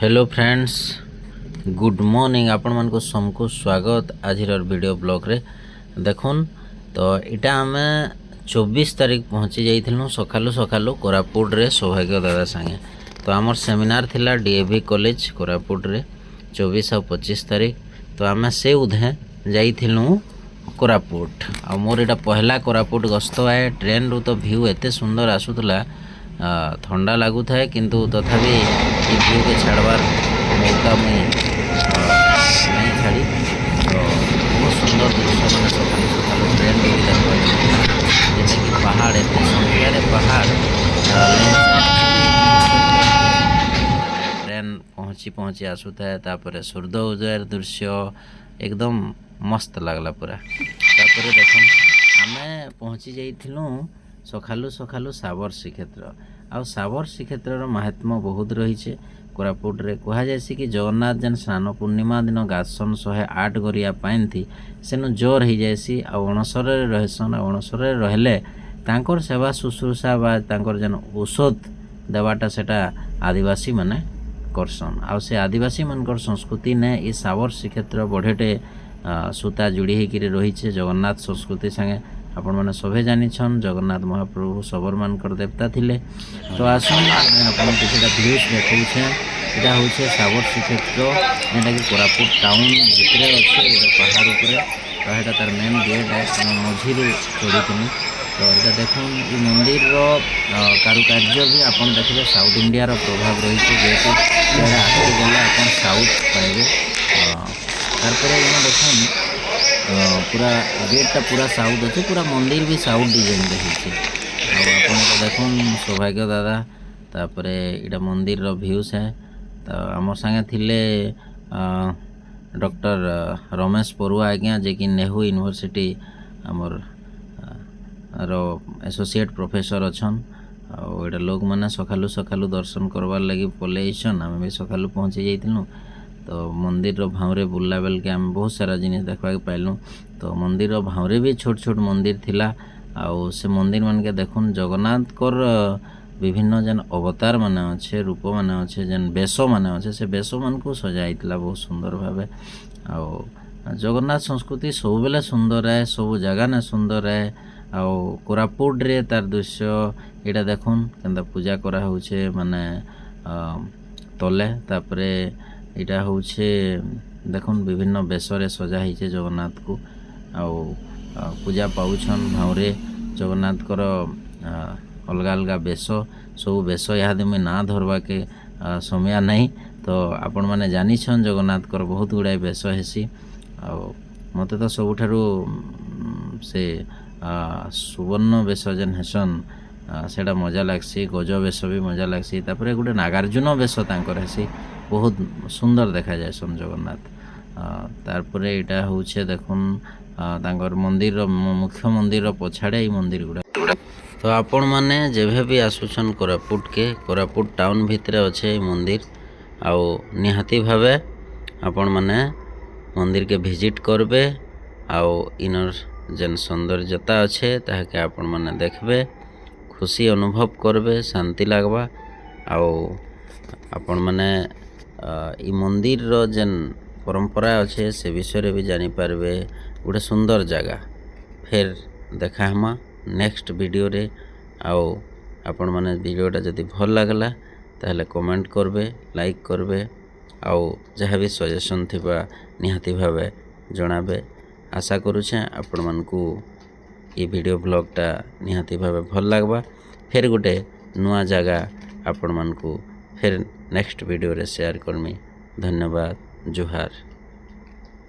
Hello friends good morning आपण मन को सबको स्वागत आज वीडियो ब्लॉग रे देखुन तो इटा आम 24 तारीख पहुँची जाइलु सकालू सकालू कोरापुट रे सौभाग्य दादा संगे तो आमर सेमिनार थिला डीएवी कॉलेज कोरापुट रे 24 और 25 तारीख तो आम से उधे जाइलु कोरापुट आ मोर इटा पहला कोरापुट गस्त है ट्रेन रु तो व्यू एते सुंदर आसुला ठंडा लगू थाए किंतु तथापि व्यू के छाड़बार मौका मुझे नहीं छाड़ी तो बहुत सुंदर दृश्य मैंने सकाल सकाल ट्रेन भी देखा जैसे कि पहाड़ एत संख्यार पहाड़ ट्रेन पहुँची आसुए तापर सूर्य उदय दृश्य एकदम मस्त लगला पूरा तापर देख आम पहुँची जाइलु सकालू सकालू साबर श्रीक्षेत्र आ साबर श्रीक्षेत्र महात्म्य बहुत रही कोरापुट रे कह जाए कि जगन्नाथ जेन स्नान पूर्णिमा दिन गासन 108 गरिया पाइन थी सेनु जोर हो जाएसी अणसर रहसन अणसर रहले तांकर सेवा शुश्रूषा बा तांकर जेन औषध देवाटा सेटा आदिवासी माने करसन आ से आदिवासी मानकर संस्कृति ने ई साबर श्रीक्षेत्र बढ़ेटे सूता जोड़ी होकर रही जगन्नाथ संस्कृति संगे आपण मैंने सभे जानिछन जगन्नाथ महाप्रभु सबर मानकर देवता थिले तो आसन आपन किछटा व्यूज देखौछे एटा होछे साबर श्रीक्षेत्र जेटा कि कोरापुट टाउन भितरे अच्छे पहाड़ ऊपर तो तार मेन गेट है मझी चढ़ी तो यहाँ देखुन ये मंदिर कारुकार्य भी आप देखिए साउथ इंडिया प्रभाव रही है जेहेतु आगे गले आप साउथ पाइबे तारपर देखुन पूरा गेटा पूरा साउथ अच्छे पूरा मंदिर भी साउथ डिजाइन देखिए आप देखुन सौभाग्य दादा तापर इटा मंदिर व्यूज है तो आम संगे थिले डॉक्टर रमेश परुआ आज्ञा जे कि नेहरू यूनिवर्सिटी आमर एसोसिएट प्रोफेसर अच्छन आटा लोक मैंने सकालू सकालू दर्शन करवार लगी पलैसन आम भी सकालू पहुँची जाइलु तो मंदिर भावरे बुल्ला बेल के आम बहुत सारा जिनिस देखा पाइलु तो मंदिर भावरे भी छोट छोट मंदिर थिला आउ से मंदिर मान के देखुन जगन्नाथ कर विभिन्न जेन अवतार माने अच्छे रूप माने अच्छे जेन बेश माने अच्छे से बेश मान को सजाइला बहुत सुंदर भावे आउ जगन्नाथ संस्कृति सब बेले सुंदर है सब जगह ने सुंदर है आउ कोरापुट रे तार दृश्य यहाँ देखुन केंता पूजा करा होचे माने तले तापरे इटा होचे देखुन विभिन्न बेशरे सजा होइछे जगन्नाथ को आउ पूजा पाउछन भावरे जगन्नाथ कर अलग अलग बेश सब बेश यहाँ मुझे ना धरवा के समय नहीं तो आपण मैंने जानिछन जगन्नाथ कर बहुत गुड़ाए बेश हेसी आउ मते तो सबुठारु से सुवर्ण बेश जेन हेसन सेटा मजा लागसी गज बेश भी मजा लागसी तापर गोटे नागार्जुन बेश तांकर हेसी बहुत सुंदर देखा जाए सन जगन्नाथ तारपर यहाँ होचे देखुन तांकर मंदिर मुख्य मंदिर पछाड़े मंदिर गुड़ा तो आपण माने जेभे भी आसुछन कोरापुट के कोरापुट टाउन भितरे अच्छे मंदिर आउ निहाती भावे आपण माने मंदिर के विजिट करबे आउ इनर जेन सौंदर्यता अच्छे ताके आपण माने देखबे खुशी अनुभव करबे शांति लागबा आउ आपण माने ई मंदिर रो जेन परंपरा अच्छे से विषय भी जानी पारबे गोटे सुंदर जगह फिर देखा हमा नेक्स्ट वीडियो रे आओ आपण माने वीडियोटा जदि भल लागला ताहले कमेंट करबे लाइक करबे आओ जहाँ भी सजेशन थिबा निहाती भावे जणाबे आशा करूछे आपण मानकू ये वीडियो ब्लॉगटा निहाती भावे भल लागबा फिर गोटे नुआ जगह आपण मानकू फिर नेक्स्ट वीडियो रे शेयर करमी धन्यवाद जुहार।